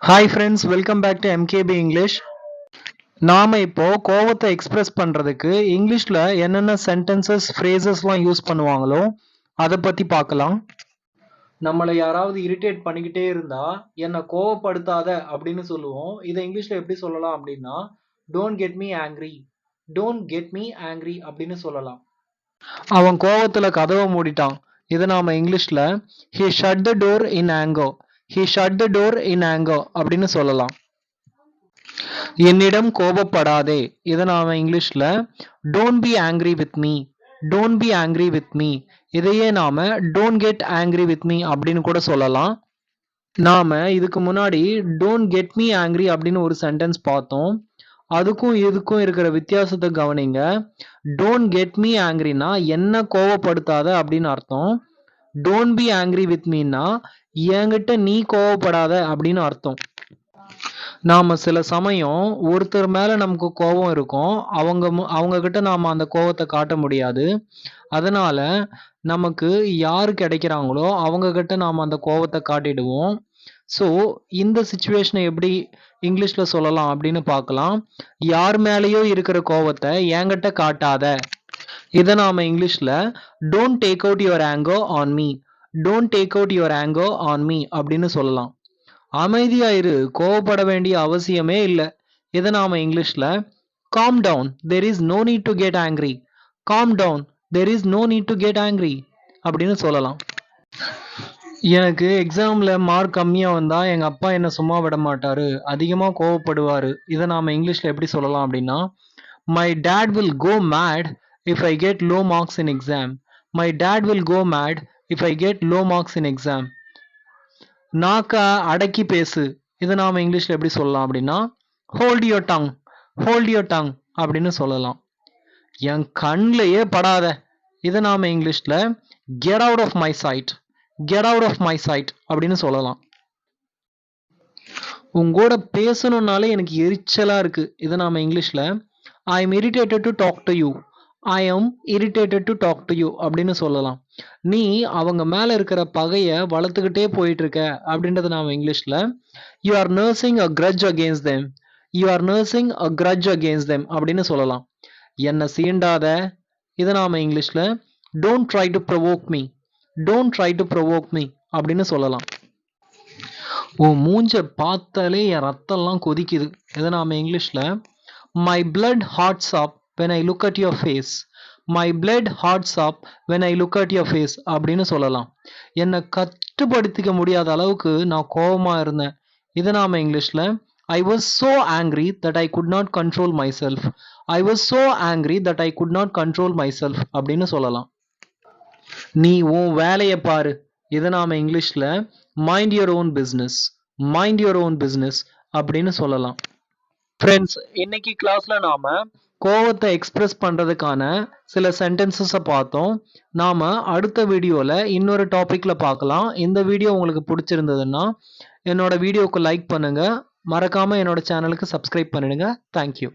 Hi friends, welcome back to MKB English. நாம இப்போ கோவத்தை எக்ஸ்பிரஸ் பண்றதுக்கு இங்கிலீஷ்ல என்னென்ன சென்டென்சஸ் ஃப்ரேசஸ்லாம் யூஸ் பண்ணுவாங்களோ அதை பத்தி பார்க்கலாம். நம்மளை யாராவது இரிட்டேட் பண்ணிக்கிட்டே இருந்தா என்னை கோவப்படுத்தாத அப்படின்னு சொல்லுவோம். இதை இங்கிலீஷ்ல எப்படி சொல்லலாம் அப்படின்னா don't get me angry, don't get me angry அப்படின்னு சொல்லலாம். அவன் கோவத்துல கதவை மூடிட்டான். இதை நாம இங்கிலீஷ்ல he shut the door in anger, he shut the door in anger அப்படின்னு சொல்லலாம். என்னிடம் கோபப்படாதே, இதை நாம இங்கிலீஷ்ல don't be angry with me, don't be angry with me. இதையே நாம don't get angry with me அப்படின்னு கூட சொல்லலாம். நாம இதுக்கு முன்னாடி டோன்ட் கெட் மீ ஆங்க்ரி அப்படின்னு ஒரு சென்டென்ஸ் பார்த்தோம். அதுக்கும் இதுக்கும் இருக்கிற வித்தியாசத்தை கவனிங்க. டோன்ட் கெட் மீ ஆங்க்ரினா என்ன கோவப்படுத்தாத அப்படின்னு அர்த்தம். Don't be angry with Meena என்கிட்ட நீ கோவப்படாத அப்படின்னு அர்த்தம். நாம சில சமயம் ஒருத்தர் மேல நமக்கு கோபம் இருக்கும், அவங்க கிட்ட நாம அந்த கோவத்தை காட்ட முடியாது. அதனால நமக்கு யாரு கிடைக்கிறாங்களோ அவங்க கிட்ட நாம அந்த கோவத்தை காட்டிடுவோம். ஸோ இந்த சுச்சுவேஷனை எப்படி இங்கிலீஷ்ல சொல்லலாம் அப்படின்னு பார்க்கலாம். யார் மேலேயோ இருக்கிற கோவத்தை என்கிட்ட காட்டாத. இதை நாம இங்கிலீஷ்ல don't take out your anchor on me, don't take out your anchor on me அப்படின்னு சொல்லலாம். அமைதியா இரு, கோவப்பட வேண்டிய அவசியமே இல்லை. இதை நாம இங்கிலீஷ்ல calm down, there is no need to get angry, calm down, there is no need to get angry அப்படின்னு சொல்லலாம். எனக்கு எக்ஸாம்ல மார்க் கம்மியா வந்தா எங்க அப்பா என்ன சும்மா விட மாட்டாரு, அதிகமா கோவப்படுவாரு. இதை நாம இங்கிலீஷ்ல எப்படி சொல்லலாம் அப்படின்னா my dad will go mad if I get low marks in exam, my dad will go mad if I get low marks in exam. நாக்க அடக்கி பேசு, இதை நாம இங்கிலீஷ்ல எப்படி சொல்லலாம் அப்படின்னா hold your tongue, hold your tongue அப்படின்னு சொல்லலாம். என் கண்ணிலேயே படாத, இதை நாம இங்கிலீஷ்ல get out of my sight, get out of my sight அப்படின்னு சொல்லலாம். உங்களோட பேசணும்னாலே எனக்கு எரிச்சலா இருக்கு, இதை நாம இங்கிலீஷ்ல I am irritated to talk to you, I am irritated to talk to you அப்படின்னு சொல்லலாம். நீ அவங்க மேல இருக்கிற பகையை வளர்த்துக்கிட்டே போயிட்டு இருக்க அப்படின்றத நாம இங்கிலீஷ்ல you are nursing a grudge against them, you are nursing a grudge against them அப்படின்னு சொல்லலாம். என்னை சீண்டாத, இதை நாம இங்கிலீஷ்ல don't try to provoke me, don't try to provoke me அப்படின்னு சொல்லலாம். உன் மூஞ்ச பார்த்தாலே என் ரத்தம்லாம் கொதிக்குது, இதை நாம இங்கிலீஷ்ல my blood hats up when I look at your face, my blood hearts up when I look at your face அப்படின்னு சொல்லலாம். என்னை கட்டுப்படுத்திக்க முடியாத அளவுக்கு நான் கோபமா இருந்தேன். இதை நாம இங்கிலீஷ்ல I was so angry that I could not control myself, I was so angry that I could not control myself அப்படின்னு சொல்லலாம். நீ உன் வேலையை பாரு, இதை நாம இங்கிலீஷ்ல mind your own business, mind your own business அப்படின்னு சொல்லலாம். ஃப்ரெண்ட்ஸ், இன்னைக்கு கிளாஸ்ல நாம கோவத்தை எக்ஸ்பிரஸ் பண்றதுக்கான சில சென்டென்சஸை பார்த்தோம். நாம அடுத்த வீடியோல இன்னொரு டாபிக்ல பார்க்கலாம். இந்த வீடியோ உங்களுக்கு பிடிச்சிருந்ததுன்னா என்னோட வீடியோக்கு லைக் பண்ணுங்க, மறக்காம என்னோட சேனலுக்கு சப்ஸ்கிரைப் பண்ணிடுங்க. தேங்க்யூ.